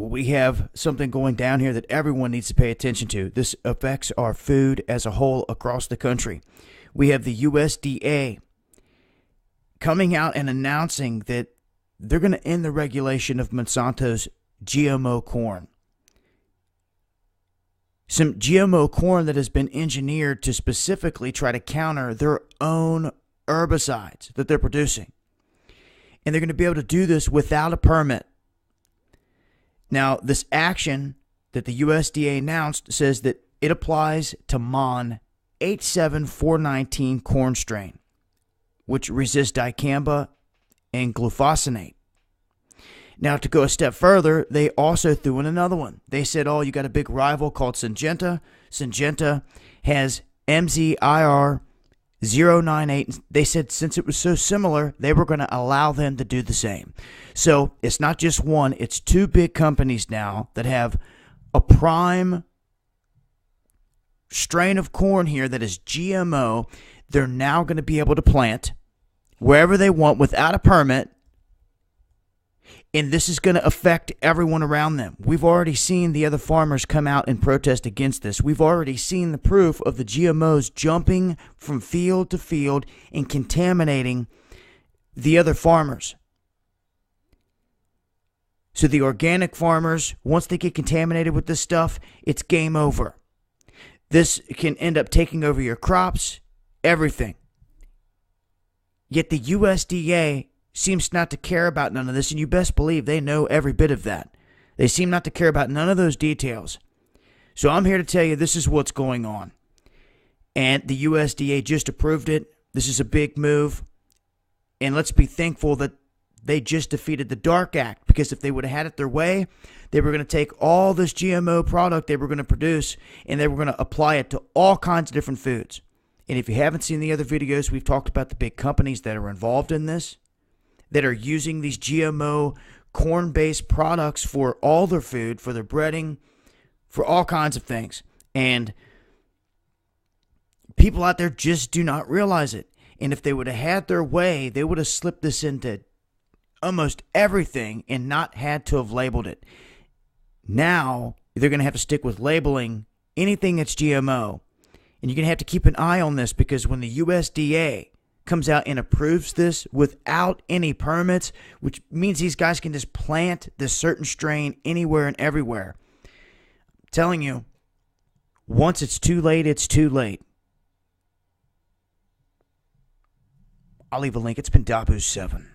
we have something going down here that everyone needs to pay attention to. This affects our food as a whole across the country. We have the USDA coming out and announcing that they're going to end the regulation of Monsanto's GMO corn. Some GMO corn that has been engineered to specifically try to counter their own herbicides that they're producing. And they're going to be able to do this without a permit. Now, this action that the USDA announced says that it applies to MON 87419 corn strain, which resists dicamba and glufosinate. Now, to go a step further, they also threw in another one. They said, oh, you got a big rival called Syngenta. Syngenta has MZIR 098. They said since it was so similar, they were going to allow them to do the same. So it's not just one, it's two big companies now that have a prime strain of corn here that is GMO. They're now going to be able to plant wherever they want without a permit. And this is going to affect everyone around them. We've already seen the other farmers come out and protest against this. We've already seen the proof of the GMOs jumping from field to field and contaminating the other farmers. So the organic farmers, once they get contaminated with this stuff, it's game over. This can end up taking over your crops, everything. Yet the USDA seems not to care about none of this, and you best believe they know every bit of that. They seem not to care about none of those details. So I'm here to tell you this is what's going on. And the USDA just approved it. This is a big move. And let's be thankful that they just defeated the Dark Act, because if they would have had it their way, they were going to take all this GMO product they were going to produce and they were going to apply it to all kinds of different foods. And if you haven't seen the other videos, we've talked about the big companies that are involved in this, that are using these GMO corn-based products for all their food, for their breading, for all kinds of things. And people out there just do not realize it. And if they would have had their way, they would have slipped this into almost everything and not had to have labeled it. Now, they're going to have to stick with labeling anything that's GMO. And you're going to have to keep an eye on this, because when the USDA comes out and approves this without any permits, which means these guys can just plant this certain strain anywhere and everywhere. I'm telling you, once it's too late, it's too late. I'll leave a link. It's been Dabu7.